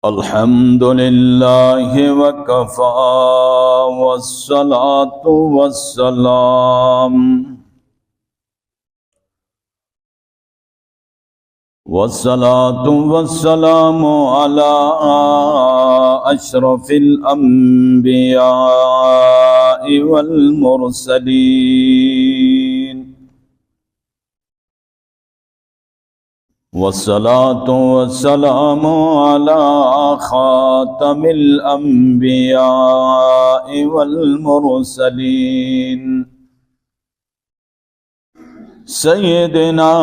الحمد لله وكفى والصلاة والسلام على أشرف الأنبياء والمرسلين والصلاة والسلام على خاتم الأنبياء والمرسلين سيدنا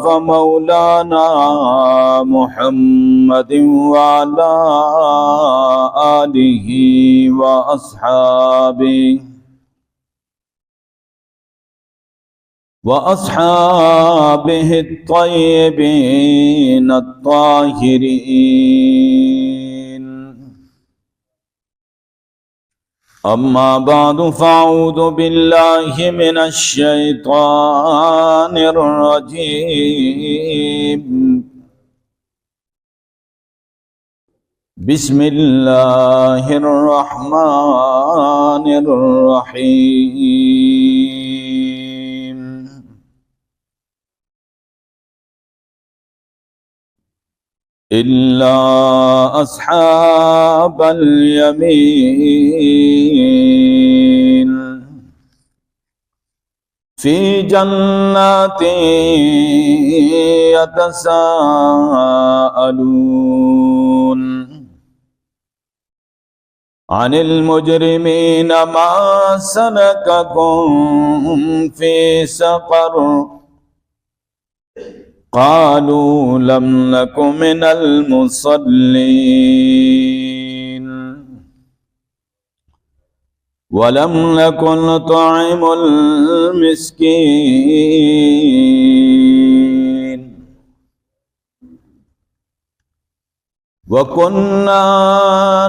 ومولانا محمد وعلى آله وأصحابه الطيبين الطاهرين. أما بعد فأعوذ بالله من الشيطان الرجيم. بسم الله الرحمن الرحيم. إلا أصحاب اليمين في جنات يتساءلون عن المجرمين ما سلككم في سقر قالوا لم نك من المصلين ولم نكن نطعم المسكين وكنا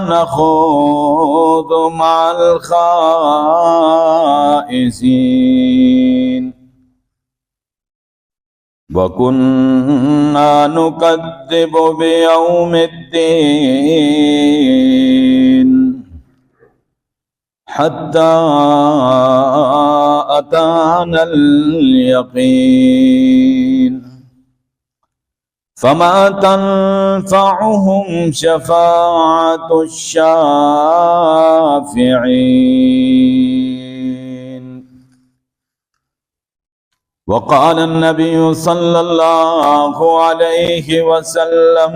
نخوض مع الخائزين وكنا نكذب بيوم الدين حتى أتانا اليقين فما تنفعهم شفاعة الشافعين. وقال النبي صلى الله عليه وسلم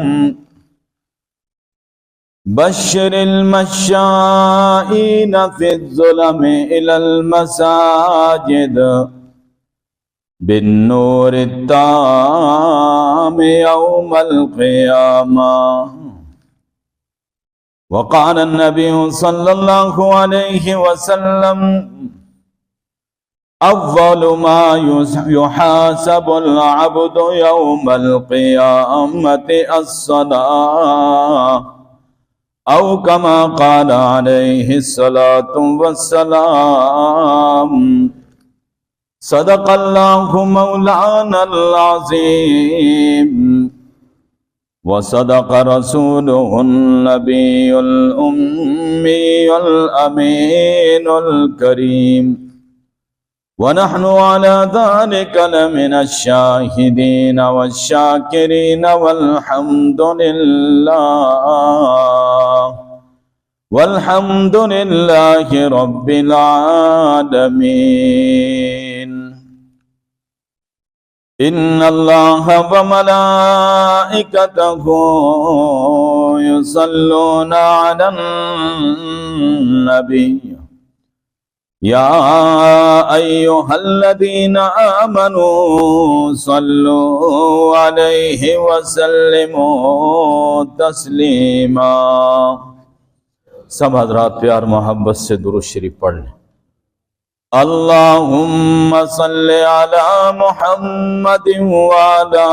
بشر المشائين في الظلم إلى المساجد بالنور التام يوم القيامة. وقال النبي صلى الله عليه وسلم أفضل ما يحاسب العبد يوم القيامة الصلاة أو كما قال عليه الصلاة والسلام. صدق الله مولانا العظيم وصدق رسوله النبي الأمي الأمين الكريم ونحن على ذلك لمن الشاهدين والشاكرين والحمد لله رب العالمين. إن الله وملائكته يصلون على النبي يا أيها الذين آمنوا صلوا عليه وسلموا تسلیما. सब हजरात प्यार मोहब्बत से दुरूद शरीफ पढ़ लें। अल्लाहुम्मा सल्लि अला मुहम्मदिन व अला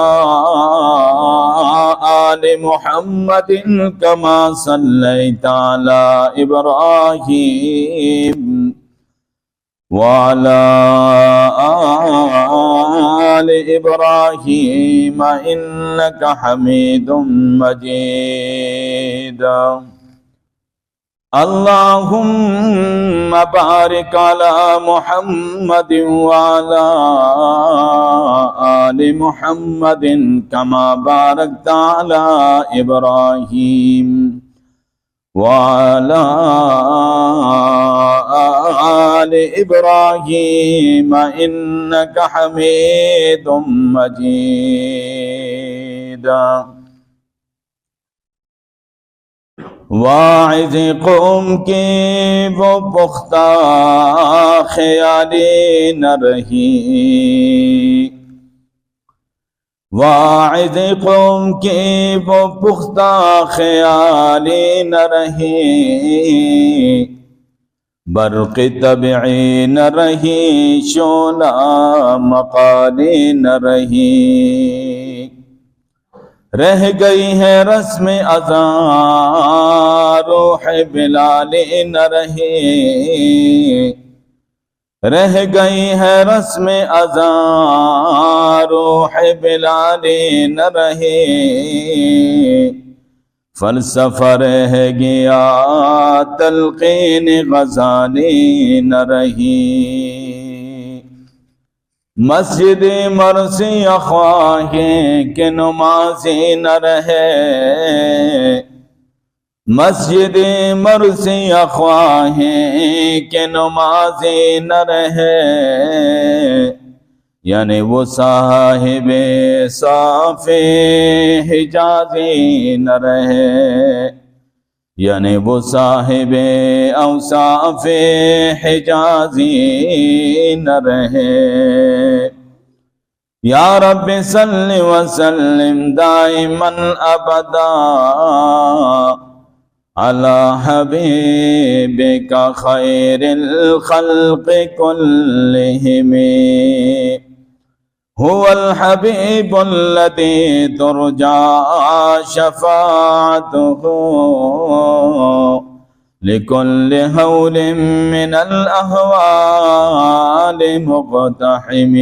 आलि मुहम्मदिन कमा सल्लैता अला इब्राहीम वाला आल इब्राहीम इन्नका हमीदुम मजीद। अल्लाहुम्मा बारिक अला मुहम्मदिन वाला आलि मुहम्मदिन कमा बारकता अला इब्राहीम वाला आलि इब्राहीम इन्नका हमीदुम मजीद। वाइज़ कौम की वो पुख्ता ख्याली न रही, वाइज़ कौम की वो पुख्ता ख्याली न रही, बर्क़ तबई न रही, शोला मकाली न रही। रह गई है रस्म अज़ा रूह बिलाली न रही, रह गई है रस्म अज़ा रूह बिलाली न रही। फ़लसफ़ा रह गया तलक़ीन ग़ज़ाली न रही। मस्जिद मरसी ख्वाहे के नमाज़ी न रहे, मस्जिद मरसी ख्वाहे के नमाज़ी न रहे। यानी वो साहिबे साफ़े हिजाज़ी न रहे, यानी वो साहिबे औसाफ़े हिजाज़ी न रहे। या रब्बि सल्लि व सल्लिम दाइमन अबदा अला हबीबिका खैरिल खल्क़ि कुल्लिहिम। हुवल हबीबुल्लज़ी तुरजा शफ़ाअतुहु लिकुल्लि हौलिन मिनल अहवालि मुक़तहिम।